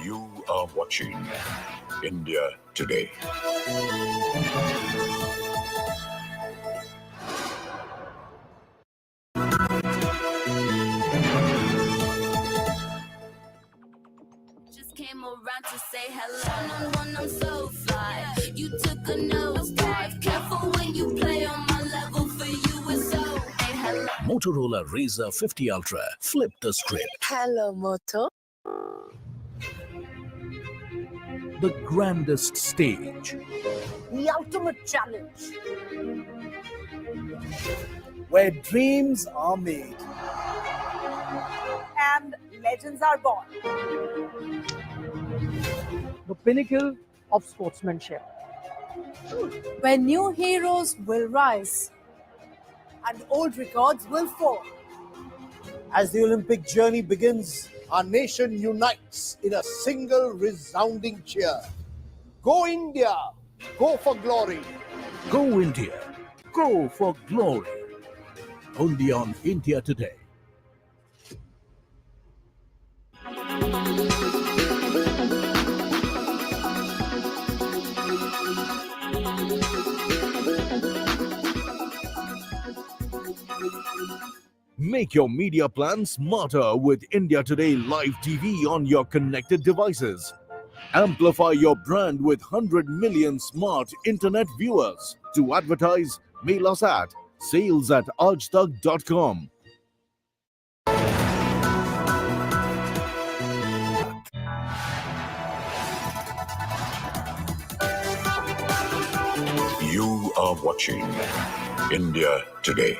You are watching India Today. Just came around to say hello. One, I'm so fly. You took a nosedive. Careful when you play on my level. For you, it's so. Hey, hello. Motorola Razr 50 Ultra. Flip the script. Hello, Moto. The grandest stage. The ultimate challenge. Where dreams are made. And legends are born. The pinnacle of sportsmanship. Where new heroes will rise. And old records will fall. As the Olympic journey begins, our nation unites in a single resounding cheer. Go India! Go for glory! Go India. Go for glory. Only on India Today. Make your media plan smarter with India Today Live TV on your connected devices. Amplify your brand with 100 million smart internet viewers. To advertise, mail us at sales@aajtak.com. You are watching India Today.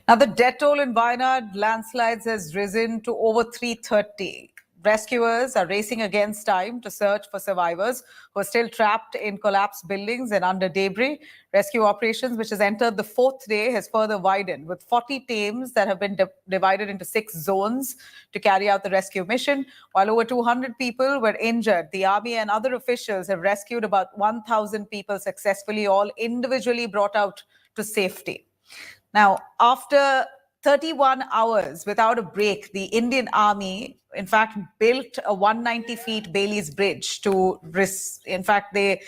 Now, the death toll in Wayanad landslides has risen to over 330. Rescuers are racing against time to search for survivors who are still trapped in collapsed buildings and under debris. Rescue operations, which has entered the fourth day, has further widened, with 40 teams that have been divided into 6 zones to carry out the rescue mission. While over 200 people were injured, the army and other officials have rescued about 1,000 people successfully, all individually brought out to safety. Now, after 31 hours without a break, the Indian Army, in fact, built a 190 feet Bailey's Bridge to, in fact, they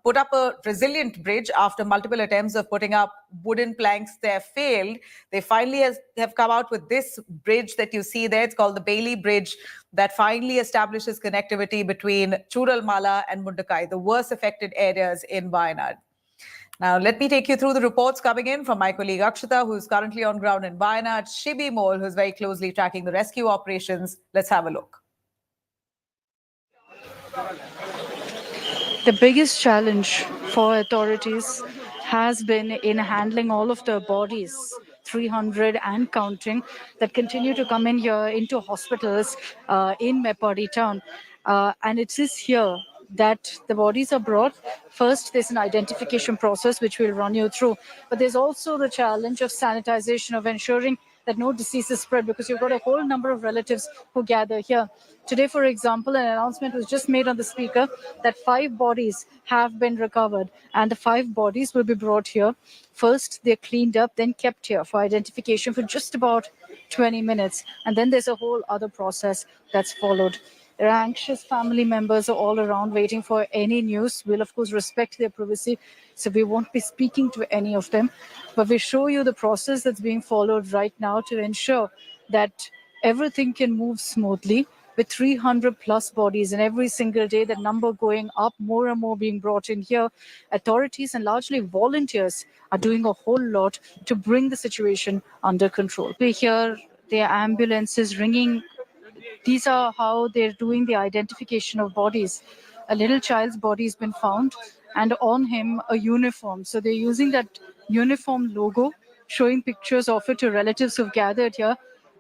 put up a resilient bridge after multiple attempts of putting up wooden planks there failed. They finally have come out with this bridge that you see there. It's called the Bailey Bridge, that finally establishes connectivity between Churalmala and Mundakai, the worst affected areas in Wayanad. Now, let me take you through the reports coming in from my colleague Akshita, who's currently on ground in Wayanad, Shibi Mole, who's very closely tracking the rescue operations. Let's have a look. The biggest challenge for authorities has been in handling all of the bodies, 300 and counting, that continue to come in here into hospitals in Mepadi town. And it is here that the bodies are brought. First, there's an identification process, which we'll run you through. But there's also the challenge of sanitization, of ensuring that no diseases spread, because you've got a whole number of relatives who gather here. Today, for example, an announcement was just made on the speaker that 5 bodies have been recovered, and the 5 bodies will be brought here. First, they're cleaned up, then kept here for identification for just about 20 minutes. And then there's a whole other process that's followed. There are anxious family members all around waiting for any news. We'll, of course, respect their privacy, so we won't be speaking to any of them. But we show you the process that's being followed right now to ensure that everything can move smoothly, with 300 plus bodies, and every single day that number going up, more and more being brought in here. Authorities and largely volunteers are doing a whole lot to bring the situation under control. We hear their ambulances ringing. These are how they're doing the identification of bodies. A little child's body has been found, and on him a uniform. So they're using that uniform logo, showing pictures of it to relatives who've gathered here,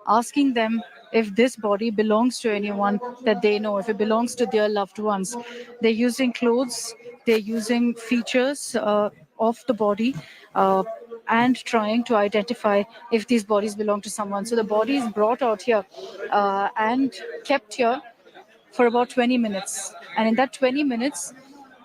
asking them if this body belongs to anyone that they know, if it belongs to their loved ones. They're using clothes, they're using features of the body, and trying to identify if these bodies belong to someone. So the body is brought out here and kept here for about 20 minutes. And in that 20 minutes,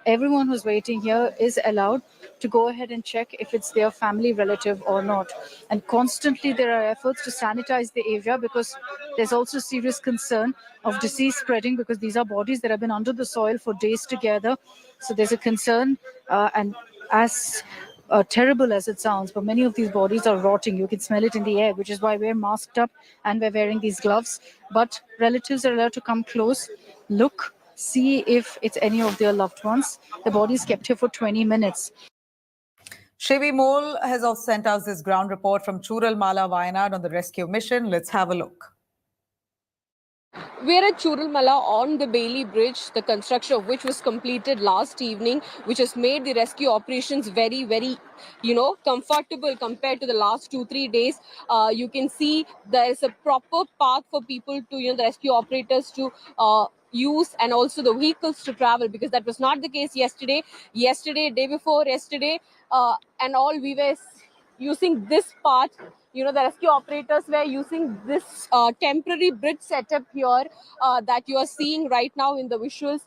everyone who's waiting here is allowed to go ahead and check if it's their family relative or not. And constantly there are efforts to sanitize the area because there's also serious concern of disease spreading because these are bodies that have been under the soil for days together. So there's a concern and as terrible as it sounds, but many of these bodies are rotting. You can smell it in the air, which is why we're masked up and we're wearing these gloves. But relatives are allowed to come close, look, see if it's any of their loved ones. The body is kept here for 20 minutes. Shivi Mole has also sent us this ground report from Churalmala, Wayanad on the rescue mission. Let's have a look. We're at Churalmala on the Bailey Bridge, the construction of which was completed last evening, which has made the rescue operations very, very, comfortable compared to the last 2-3 days. You can see there is a proper path for people to, the rescue operators to use and also the vehicles to travel, because that was not the case yesterday, day before yesterday, and all we were using this path. The rescue operators were using this temporary bridge setup here that you are seeing right now in the visuals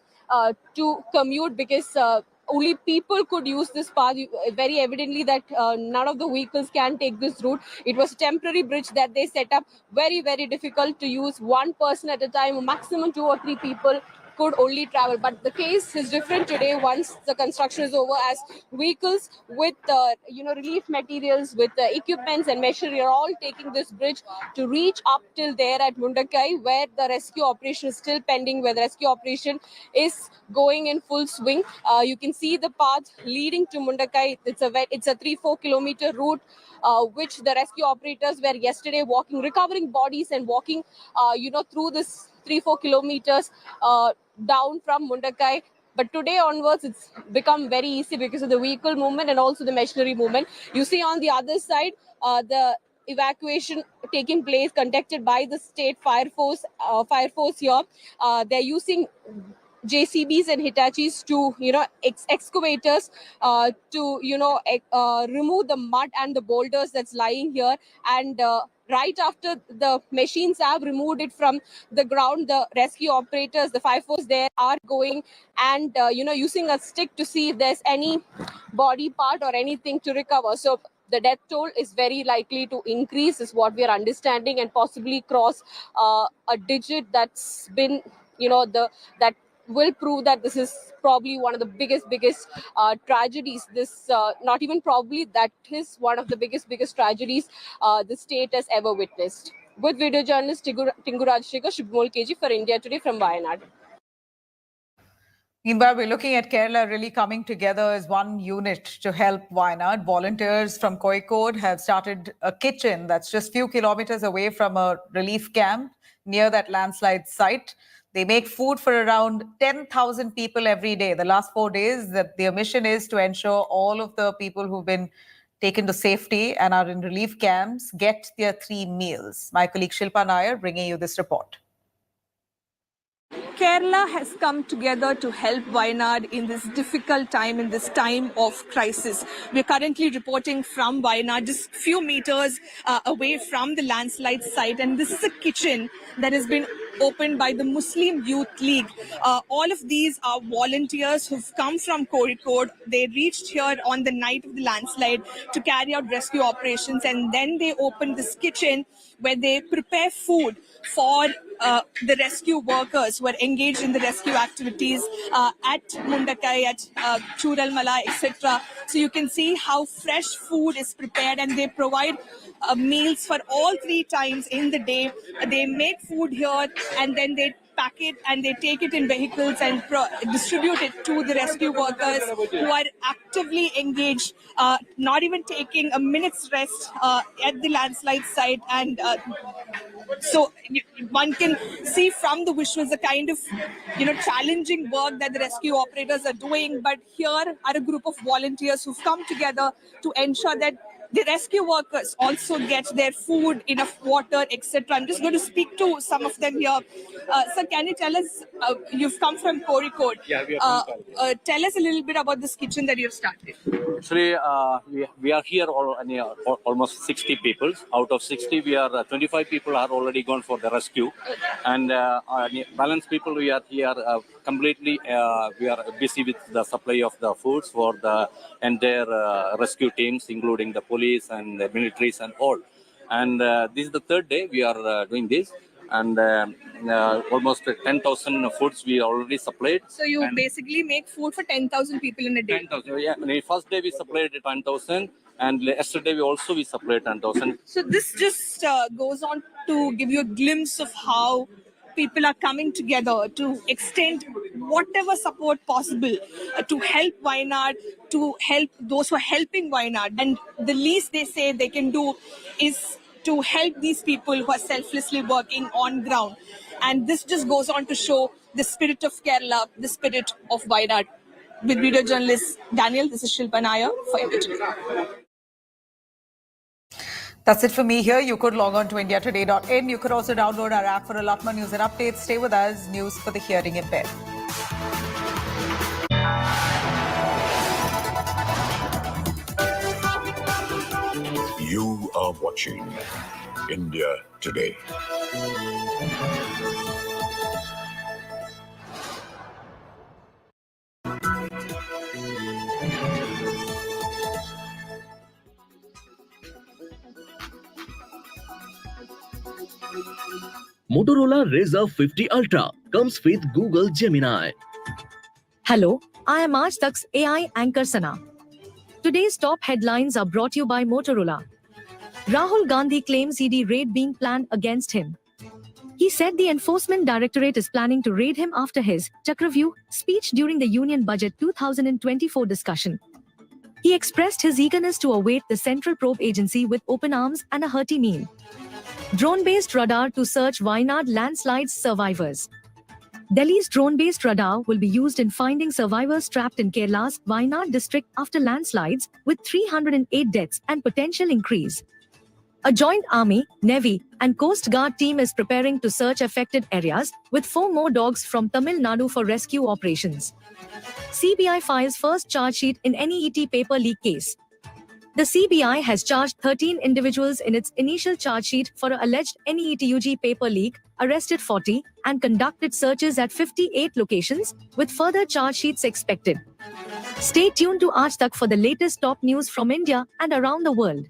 to commute, because only people could use this path. Very evidently that none of the vehicles can take this route. It was a temporary bridge that they set up, very, very difficult to use. One person at a time, maximum 2 or 3 people could only travel. But the case is different today once the construction is over, as vehicles with relief materials, with equipments and machinery are all taking this bridge to reach up till there at Mundakai, where the rescue operation is still pending, where the rescue operation is going in full swing. You can see the path leading to Mundakai. It's a 3-4 kilometer route which the rescue operators were yesterday walking, recovering bodies and walking through this 3-4 kilometers down from Mundakai. But today onwards, it's become very easy because of the vehicle movement and also the machinery movement. You see on the other side, the evacuation taking place, conducted by the state fire force here. They're using JCBs and Hitachis to, excavators to, remove the mud and the boulders that's lying here. And right after the machines have removed it from the ground, the rescue operators, the fire force there are going and, using a stick to see if there's any body part or anything to recover. So the death toll is very likely to increase, is what we are understanding, and possibly cross a digit that's been, that will prove that this is probably one of the biggest tragedies. This not even probably, that is one of the biggest tragedies the state has ever witnessed. With video journalist Tingu Rajshekar, Shubhmol KG for India Today from Wayanad. Meanwhile, we're looking at Kerala really coming together as one unit to help Wayanad. Volunteers from Kozhikode have started a kitchen that's just few kilometers away from a relief camp near that landslide site. They make food for around 10,000 people every day. The last 4 days, that their mission is to ensure all of the people who've been taken to safety and are in relief camps get their 3 meals. My colleague Shilpa Nair bringing you this report. Kerala has come together to help Wayanad in this difficult time, in this time of crisis. We're currently reporting from Wayanad, just a few meters away from the landslide site. And this is a kitchen that has been opened by the Muslim Youth League. All of these are volunteers who've come from Kozhikode. They reached here on the night of the landslide to carry out rescue operations. And then they opened this kitchen where they prepare food for the rescue workers who are engaged in the rescue activities at Mundakai, at Churalmala, etc. So you can see how fresh food is prepared, and they provide meals for all 3 times in the day. They make food here and then they pack it and they take it in vehicles and distribute it to the rescue workers who are actively engaged, not even taking a minute's rest at the landslide site. And so one can see from the visuals the kind of challenging work that the rescue operators are doing. But here are a group of volunteers who've come together to ensure that The rescue workers also get their food, enough water, etc. I'm just going to speak to some of them here. Sir, can you tell us, you've come from Kozhikode. Yeah, we are from Kozhikode. Tell us a little bit about this kitchen that you've started. Actually, we are here almost 60 people. Out of 60, we are 25 people are already gone for the rescue, and balance people we are here completely. We are busy with the supply of the foods for the entire rescue teams, including the police and the militaries and all. And this is the third day we are doing this. And almost 10,000 foods we already supplied. So you basically make food for 10,000 people in a day? 10,000, yeah. The first day we supplied 10,000 and yesterday we supplied 10,000. So this just goes on to give you a glimpse of how people are coming together to extend whatever support possible to help Wayanad, to help those who are helping Wayanad. And the least they say they can do is to help these people who are selflessly working on ground. And this just goes on to show the spirit of Kerala, the spirit of Wayanad. With video journalist Daniel, this is Shilpa Nair for India Today. That's it for me here. You could log on to indiatoday.in. You could also download our app for a lot more news and updates. Stay with us. News for the hearing impaired. You are watching India Today. Motorola Razr 50 Ultra comes with Google Gemini. Hello, I am Aaj Tak's AI anchor Sana. Today's top headlines are brought to you by Motorola. Rahul Gandhi claims ED raid being planned against him. He said the Enforcement Directorate is planning to raid him after his Chakravyu speech during the Union Budget 2024 discussion. He expressed his eagerness to await the Central Probe Agency with open arms and a hearty meal. Drone-based radar to search Wayanad landslides survivors. Delhi's drone-based radar will be used in finding survivors trapped in Kerala's Wayanad district after landslides, with 308 deaths and potential increase. A joint Army, Navy, and Coast Guard team is preparing to search affected areas, with 4 more dogs from Tamil Nadu for rescue operations. CBI files first charge sheet in NEET paper leak case. The CBI has charged 13 individuals in its initial charge sheet for an alleged NEET UG paper leak, arrested 40, and conducted searches at 58 locations, with further charge sheets expected. Stay tuned to Aaj Tak for the latest top news from India and around the world.